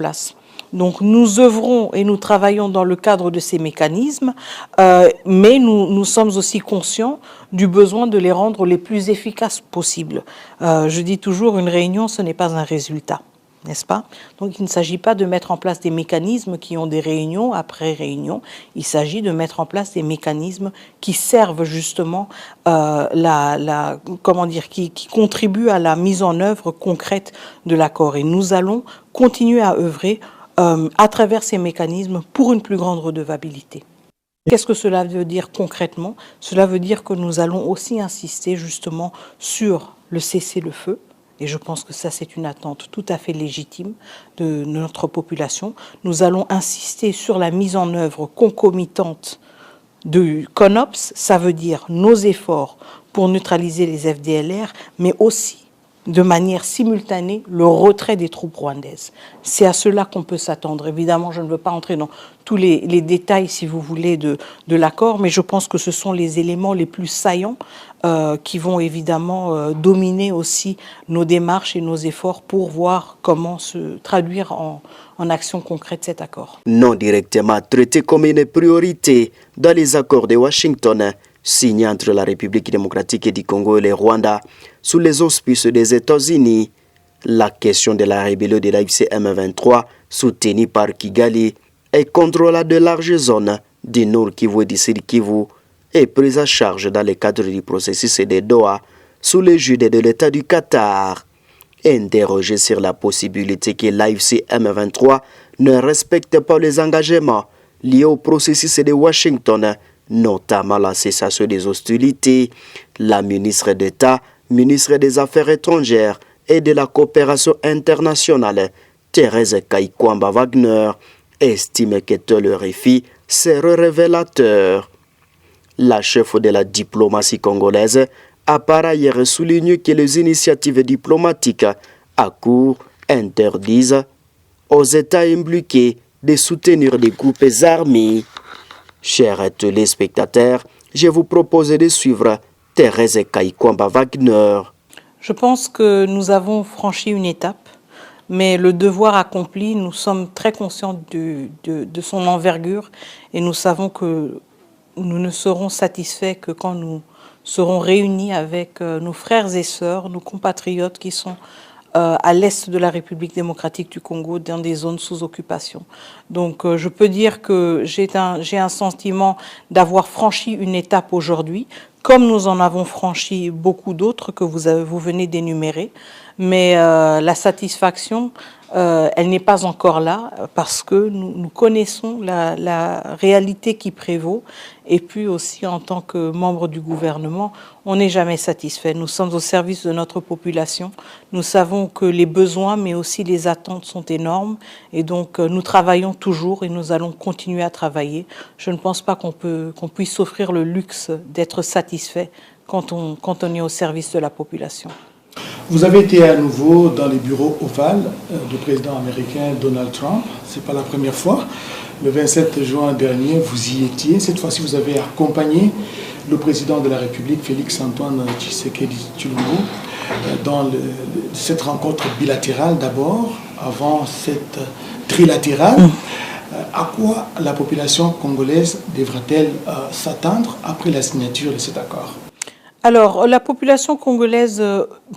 place. Donc nous œuvrons et nous travaillons dans le cadre de ces mécanismes, mais nous sommes aussi conscients du besoin de les rendre les plus efficaces possibles. Je dis toujours, une réunion, ce n'est pas un résultat, n'est-ce pas? Donc il ne s'agit pas de mettre en place des mécanismes qui ont des réunions après réunion, il s'agit de mettre en place des mécanismes qui servent justement, qui contribuent à la mise en œuvre concrète de l'accord. Et nous allons continuer à œuvrer à travers ces mécanismes pour une plus grande redevabilité. Qu'est-ce que cela veut dire concrètement? Cela veut dire que nous allons aussi insister justement sur le cessez-le-feu, et je pense que ça c'est une attente tout à fait légitime de notre population. Nous allons insister sur la mise en œuvre concomitante du CONOPS, ça veut dire nos efforts pour neutraliser les FDLR, mais aussi de manière simultanée le retrait des troupes rwandaises. C'est à cela qu'on peut s'attendre. Évidemment, je ne veux pas entrer dans tous les détails, si vous voulez, de l'accord, mais je pense que ce sont les éléments les plus saillants qui vont évidemment dominer aussi nos démarches et nos efforts pour voir comment se traduire en action concrète cet accord. Non directement traité comme une priorité dans les accords de Washington, signé entre la République démocratique du Congo et le Rwanda sous les auspices des États-Unis. La question de la rébellion de l'AFC M23, soutenue par Kigali, et contrôle de larges zones du Nord Kivu et du Sud Kivu, est prise à charge dans le cadre du processus de Doha sous l'égide de l'État du Qatar. Interrogé sur la possibilité que l'AFC M23 ne respecte pas les engagements liés au processus de Washington, notamment la cessation des hostilités, la ministre d'État, ministre des Affaires étrangères et de la coopération internationale, Thérèse Kaikwamba Wagner, estime que tel récit serait révélateur. La chef de la diplomatie congolaise a par ailleurs souligné que les initiatives diplomatiques à court interdisent aux États impliqués de soutenir des groupes armés. Chers téléspectateurs, je vous propose de suivre Thérèse Kaikwamba Wagner. Je pense que nous avons franchi une étape, mais le devoir accompli, nous sommes très conscients de son envergure et nous savons que nous ne serons satisfaits que quand nous serons réunis avec nos frères et sœurs, nos compatriotes qui sont à l'est de la République démocratique du Congo, dans des zones sous occupation. Donc je peux dire que j'ai un sentiment d'avoir franchi une étape aujourd'hui, comme nous en avons franchi beaucoup d'autres que vous venez d'énumérer, mais la satisfaction, elle n'est pas encore là parce que nous connaissons la réalité qui prévaut, et puis aussi en tant que membre du gouvernement, on n'est jamais satisfait. Nous sommes au service de notre population, nous savons que les besoins mais aussi les attentes sont énormes, et donc nous travaillons toujours et nous allons continuer à travailler. Je ne pense pas qu'on puisse s'offrir le luxe d'être satisfait quand on est au service de la population. Vous avez été à nouveau dans les bureaux ovales du président américain Donald Trump. Ce n'est pas la première fois. Le 27 juin dernier, vous y étiez. Cette fois-ci, vous avez accompagné le président de la République, Félix-Antoine Tshisekedi Tshilombo, dans cette rencontre bilatérale d'abord, avant cette trilatérale. À quoi la population congolaise devra-t-elle s'attendre après la signature de cet accord ? Alors, la population congolaise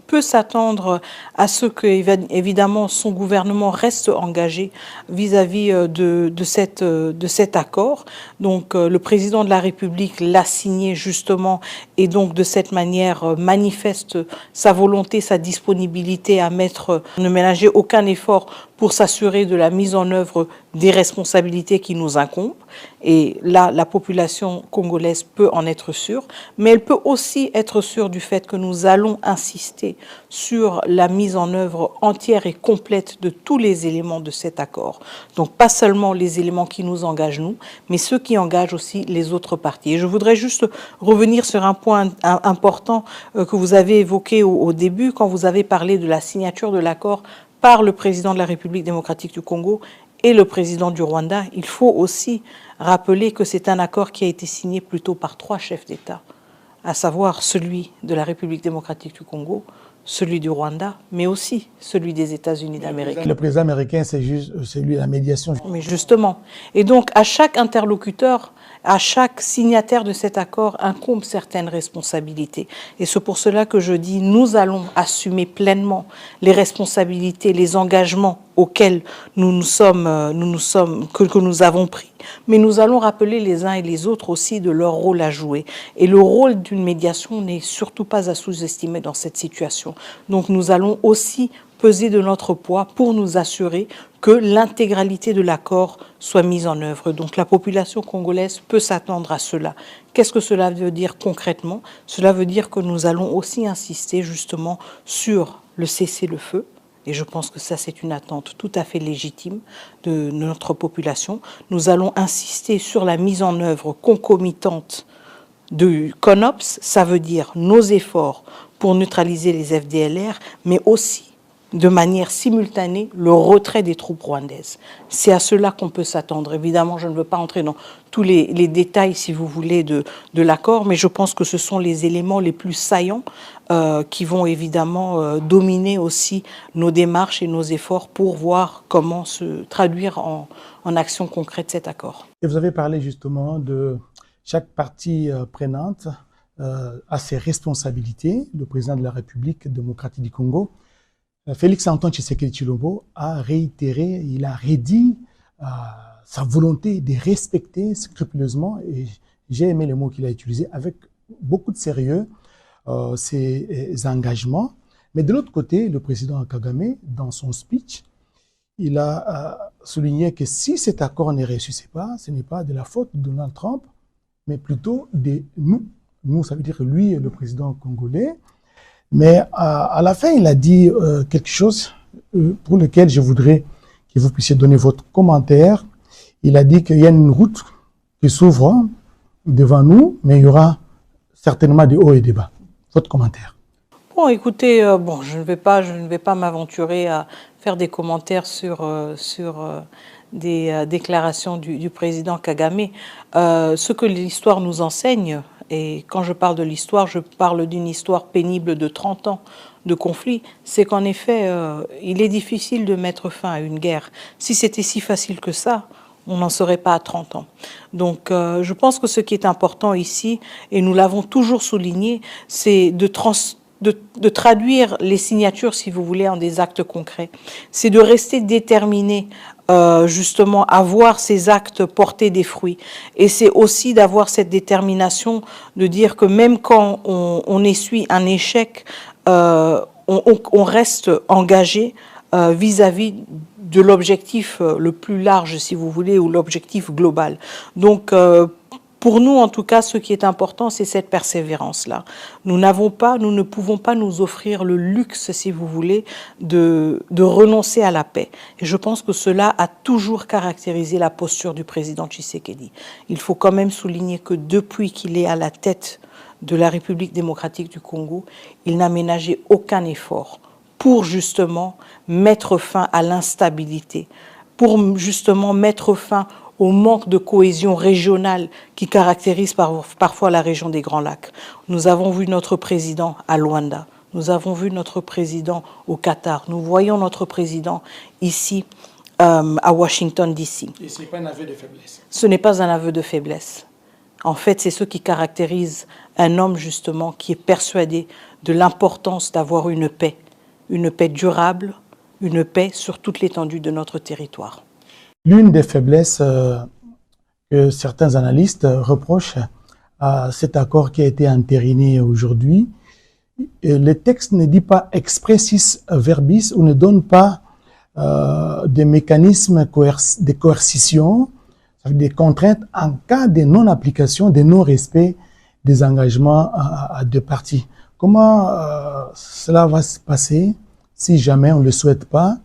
peut s'attendre à ce que, évidemment, son gouvernement reste engagé vis-à-vis de cet accord. Donc, le président de la République l'a signé justement, et donc de cette manière manifeste sa volonté, sa disponibilité à ne ménager aucun effort pour s'assurer de la mise en œuvre des responsabilités qui nous incombent. Et là, la population congolaise peut en être sûre, mais elle peut aussi être sûre du fait que nous allons insister sur la mise en œuvre entière et complète de tous les éléments de cet accord. Donc pas seulement les éléments qui nous engagent nous, mais ceux qui engagent aussi les autres parties. Et je voudrais juste revenir sur un point important que vous avez évoqué au début, quand vous avez parlé de la signature de l'accord par le président de la République démocratique du Congo et le président du Rwanda. Il faut aussi rappeler que c'est un accord qui a été signé plutôt par 3 chefs d'État, à savoir celui de la République démocratique du Congo, celui du Rwanda, mais aussi celui des États-Unis d'Amérique. Le président américain, c'est juste celui de la médiation. Mais justement. Et donc, à chaque interlocuteur, à chaque signataire de cet accord incombe certaines responsabilités. Et c'est pour cela que je dis, nous allons assumer pleinement les responsabilités, les engagements auxquels que nous avons pris. Mais nous allons rappeler les uns et les autres aussi de leur rôle à jouer. Et le rôle d'une médiation n'est surtout pas à sous-estimer dans cette situation. Donc nous allons aussi peser de notre poids pour nous assurer que l'intégralité de l'accord soit mise en œuvre. Donc la population congolaise peut s'attendre à cela. Qu'est-ce que cela veut dire concrètement? Cela veut dire que nous allons aussi insister justement sur le cessez-le-feu. Et je pense que ça, c'est une attente tout à fait légitime de notre population. Nous allons insister sur la mise en œuvre concomitante du CONOPS, ça veut dire nos efforts pour neutraliser les FDLR, mais aussi de manière simultanée le retrait des troupes rwandaises. C'est à cela qu'on peut s'attendre. Évidemment, je ne veux pas entrer dans tous les détails, si vous voulez, de l'accord, mais je pense que ce sont les éléments les plus saillants qui vont évidemment dominer aussi nos démarches et nos efforts pour voir comment se traduire en action concrète cet accord. Et vous avez parlé justement de chaque partie prenante a ses responsabilités. Le président de la République démocratique du Congo, Félix-Antoine Tshisekedi Tshilombo, a réitéré, il a redit sa volonté de respecter scrupuleusement, et j'ai aimé le mot qu'il a utilisé, avec beaucoup de sérieux, ses engagements. Mais de l'autre côté, le président Kagame, dans son speech, il a souligné que si cet accord ne réussissait pas, ce n'est pas de la faute de Donald Trump, mais plutôt de nous. Nous, ça veut dire lui, le président congolais. Mais à la fin, il a dit quelque chose pour lequel je voudrais que vous puissiez donner votre commentaire. Il a dit qu'il y a une route qui s'ouvre devant nous, mais il y aura certainement des hauts et des bas. Votre commentaire. Bon, écoutez, je ne vais pas m'aventurer à faire des commentaires sur des déclarations du président Kagame. Ce que l'histoire nous enseigne, et quand je parle de l'histoire, je parle d'une histoire pénible de 30 ans de conflit, c'est qu'en effet, il est difficile de mettre fin à une guerre. Si c'était si facile que ça, on n'en serait pas à 30 ans. Donc je pense que ce qui est important ici, et nous l'avons toujours souligné, c'est de traduire les signatures, si vous voulez, en des actes concrets. C'est de rester déterminé justement à voir ces actes porter des fruits. Et c'est aussi d'avoir cette détermination de dire que même quand on essuie un échec, on reste engagé vis-à-vis de l'objectif le plus large, si vous voulez, ou l'objectif global. Donc, pour nous, en tout cas, ce qui est important, c'est cette persévérance-là. Nous ne pouvons pas nous offrir le luxe, si vous voulez, de renoncer à la paix. Et je pense que cela a toujours caractérisé la posture du président Tshisekedi. Il faut quand même souligner que depuis qu'il est à la tête de la République démocratique du Congo, il n'a ménagé aucun effort pour justement mettre fin à l'instabilité, pour justement mettre fin au manque de cohésion régionale qui caractérise parfois la région des Grands Lacs. Nous avons vu notre président à Luanda, nous avons vu notre président au Qatar, nous voyons notre président ici à Washington, D.C. Et ce n'est pas un aveu de faiblesse. Ce n'est pas un aveu de faiblesse. En fait, c'est ce qui caractérise un homme justement qui est persuadé de l'importance d'avoir une paix durable, une paix sur toute l'étendue de notre territoire. L'une des faiblesses que certains analystes reprochent à cet accord qui a été entériné aujourd'hui, le texte ne dit pas expressis verbis ou ne donne pas des mécanismes de coercition, des contraintes en cas de non-application, de non-respect des engagements à deux parties. Comment cela va se passer si jamais on ne le souhaite pas,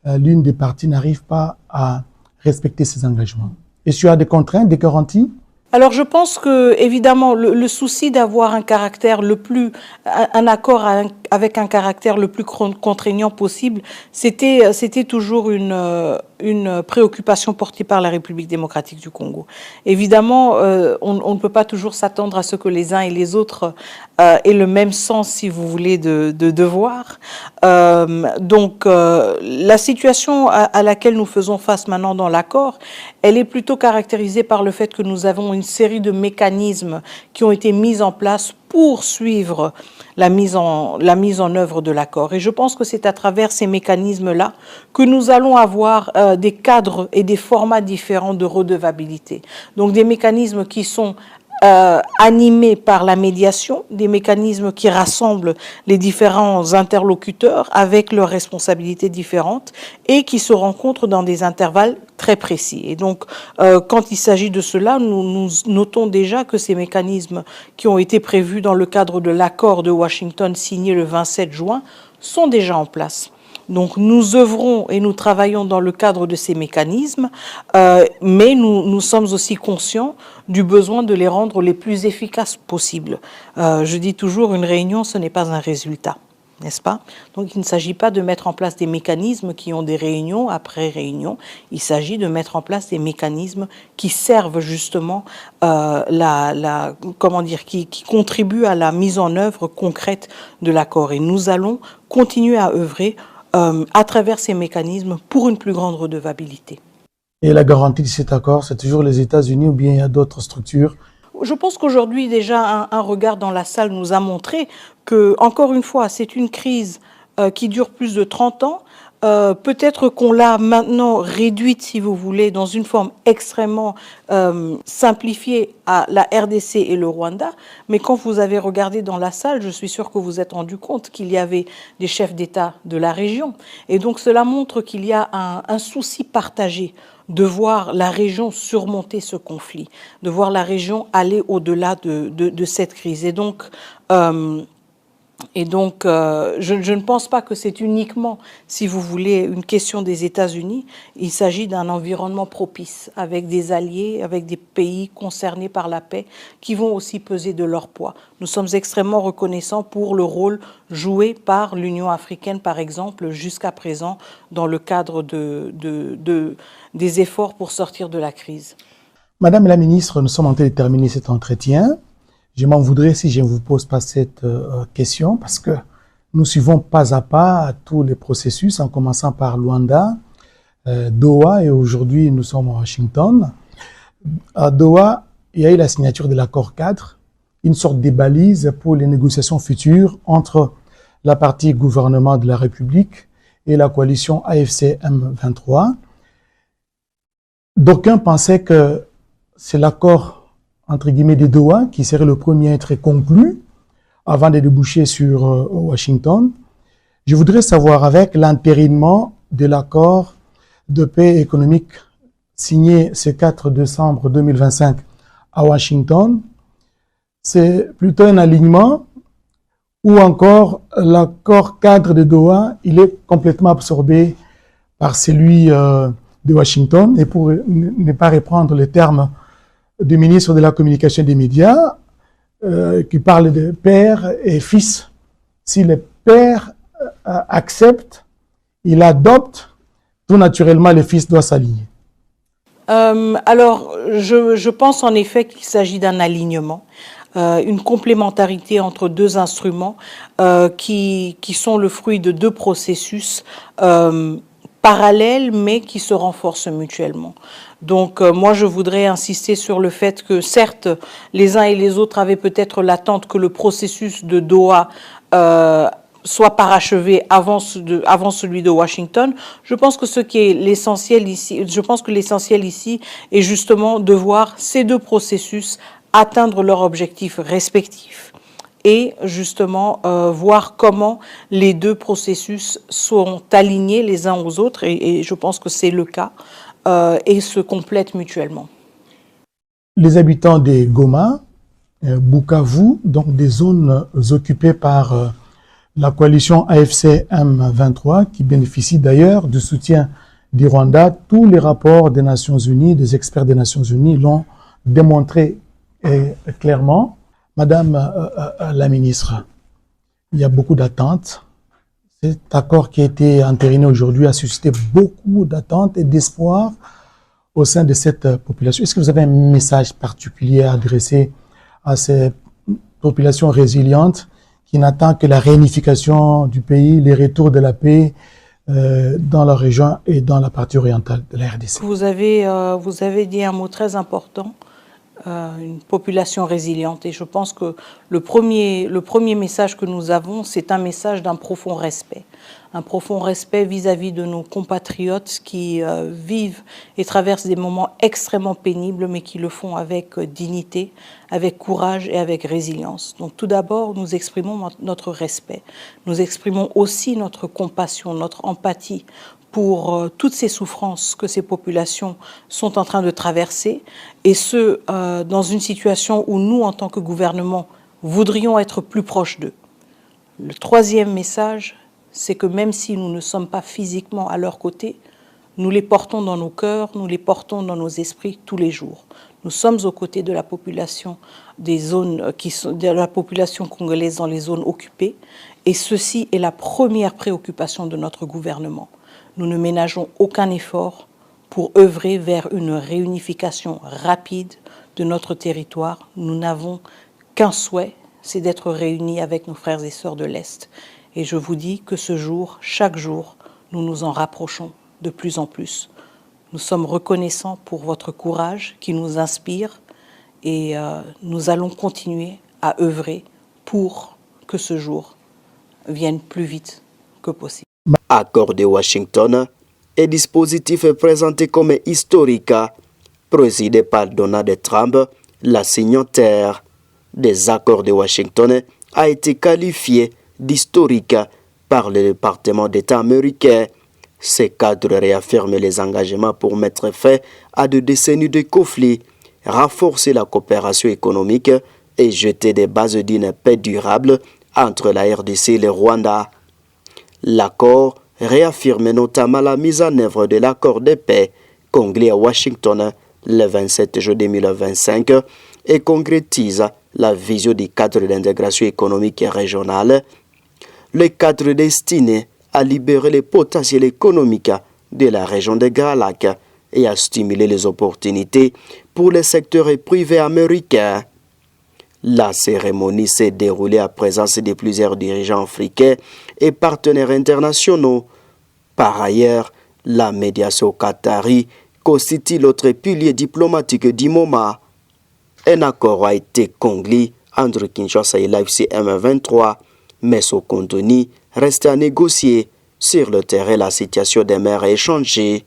l'une des parties n'arrive pas à respecter ses engagements? Est-ce qu'il y a des contraintes, des garanties? Alors je pense que évidemment le souci d'avoir un caractère un accord avec un caractère le plus contraignant possible, c'était toujours une préoccupation portée par la République démocratique du Congo. Évidemment, on ne peut pas toujours s'attendre à ce que les uns et les autres aient le même sens, si vous voulez, de devoir. Donc, la situation à laquelle nous faisons face maintenant dans l'accord, elle est plutôt caractérisée par le fait que nous avons une série de mécanismes qui ont été mis en place pour suivre la mise en œuvre de l'accord. Et je pense que c'est à travers ces mécanismes-là que nous allons avoir des cadres et des formats différents de redevabilité. Donc des mécanismes qui sont animés par la médiation, des mécanismes qui rassemblent les différents interlocuteurs avec leurs responsabilités différentes et qui se rencontrent dans des intervalles très précis. Et donc, quand il s'agit de cela, nous notons déjà que ces mécanismes qui ont été prévus dans le cadre de l'accord de Washington signé le 27 juin sont déjà en place. Donc nous œuvrons et nous travaillons dans le cadre de ces mécanismes, mais nous sommes aussi conscients du besoin de les rendre les plus efficaces possibles. Je dis toujours, une réunion, ce n'est pas un résultat, n'est-ce pas? Donc il ne s'agit pas de mettre en place des mécanismes qui ont des réunions après réunion, il s'agit de mettre en place des mécanismes qui servent justement, qui contribuent à la mise en œuvre concrète de l'accord. Et nous allons continuer à œuvrer à travers ces mécanismes pour une plus grande redevabilité. Et la garantie de cet accord, c'est toujours les États-Unis ou bien il y a d'autres structures? Je pense qu'aujourd'hui, déjà, un regard dans la salle nous a montré que, encore une fois, c'est une crise qui dure plus de 30 ans. Peut-être qu'on l'a maintenant réduite, si vous voulez, dans une forme extrêmement simplifiée à la RDC et le Rwanda. Mais quand vous avez regardé dans la salle, je suis sûre que vous vous êtes rendu compte qu'il y avait des chefs d'État de la région. Et donc cela montre qu'il y a un souci partagé de voir la région surmonter ce conflit, de voir la région aller au-delà de cette crise. Et donc, je ne pense pas que c'est uniquement, si vous voulez, une question des États-Unis. Il s'agit d'un environnement propice, avec des alliés, avec des pays concernés par la paix, qui vont aussi peser de leur poids. Nous sommes extrêmement reconnaissants pour le rôle joué par l'Union africaine, par exemple, jusqu'à présent, dans le cadre des efforts pour sortir de la crise. Madame la ministre, nous sommes en train de terminer cet entretien. Je m'en voudrais si je ne vous pose pas cette question, parce que nous suivons pas à pas tous les processus, en commençant par Luanda, Doha, et aujourd'hui nous sommes à Washington. À Doha, il y a eu la signature de l'accord cadre, une sorte de balise pour les négociations futures entre la partie gouvernement de la République et la coalition AFC M23. D'aucuns pensaient que c'est l'accord entre guillemets de Doha, qui serait le premier à être conclu avant de déboucher sur Washington. Je voudrais savoir, avec l'entérinement de l'accord de paix économique signé ce 4 décembre 2025 à Washington, c'est plutôt un alignement ou encore l'accord cadre de Doha, il est complètement absorbé par celui de Washington. Et pour ne pas reprendre les termes du ministre de la Communication et des Médias, qui parle de père et fils. Si le père accepte, il adopte, tout naturellement, le fils doit s'aligner. Alors, je pense en effet qu'il s'agit d'un alignement, une complémentarité entre deux instruments qui sont le fruit de deux processus parallèles, mais qui se renforcent mutuellement. Donc moi je voudrais insister sur le fait que certes les uns et les autres avaient peut-être l'attente que le processus de Doha soit parachevé avant celui de Washington. Je pense que ce qui est l'essentiel ici, est justement de voir ces deux processus atteindre leurs objectifs respectifs et justement voir comment les deux processus sont alignés les uns aux autres et je pense que c'est le cas. Et se complètent mutuellement. Les habitants des Goma, Bukavu, donc des zones occupées par la coalition AFC M23, qui bénéficie d'ailleurs du soutien du Rwanda, tous les rapports des Nations Unies, des experts des Nations Unies l'ont démontré clairement. Madame la ministre, il y a beaucoup d'attentes. Cet accord qui a été entériné aujourd'hui a suscité beaucoup d'attentes et d'espoir au sein de cette population. Est-ce que vous avez un message particulier à adresser à ces populations résilientes qui n'attendent que la réunification du pays, les retours de la paix dans la région et dans la partie orientale de la RDC? Vous avez dit un mot très important, une population résiliente. Et je pense que le premier message que nous avons, c'est un message d'un profond respect. Un profond respect vis-à-vis de nos compatriotes qui vivent et traversent des moments extrêmement pénibles, mais qui le font avec dignité, avec courage et avec résilience. Donc tout d'abord, nous exprimons notre respect. Nous exprimons aussi notre compassion, notre empathie pour toutes ces souffrances que ces populations sont en train de traverser, et ce, dans une situation où nous, en tant que gouvernement, voudrions être plus proches d'eux. Le troisième message, c'est que même si nous ne sommes pas physiquement à leur côté, nous les portons dans nos cœurs, nous les portons dans nos esprits tous les jours. Nous sommes aux côtés de la population de la population congolaise dans les zones occupées, et ceci est la première préoccupation de notre gouvernement. Nous ne ménageons aucun effort pour œuvrer vers une réunification rapide de notre territoire. Nous n'avons qu'un souhait, c'est d'être réunis avec nos frères et sœurs de l'Est. Et je vous dis que ce jour, chaque jour, nous nous en rapprochons de plus en plus. Nous sommes reconnaissants pour votre courage qui nous inspire, et nous allons continuer à œuvrer pour que ce jour vienne plus vite que possible. Accord de Washington est dispositif présenté comme historique, présidé par Donald Trump, la signataire des accords de Washington, a été qualifié d'historique par le département d'État américain. Ces cadres réaffirment les engagements pour mettre fin à 2 décennies de conflits, renforcer la coopération économique et jeter des bases d'une paix durable entre la RDC et le Rwanda. L'accord réaffirme notamment la mise en œuvre de l'accord de paix conclu à Washington le 27 juin 2025 et concrétise la vision du cadre d'intégration économique et régionale, le cadre destiné à libérer les potentiels économiques de la région des Grands Lacs et à stimuler les opportunités pour le secteur privé américain. La cérémonie s'est déroulée à présence de plusieurs dirigeants africains et partenaires internationaux. Par ailleurs, la médiation qatari constitue l'autre pilier diplomatique du moment. Un accord a été conclu entre Kinshasa et l'AFC M23, mais son contenu reste à négocier. Sur le terrain, la situation des mers a changé.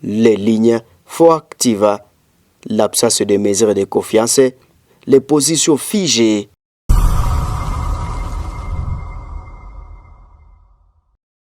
Les lignes font actives, l'absence de mesures de confiance, les positions figées.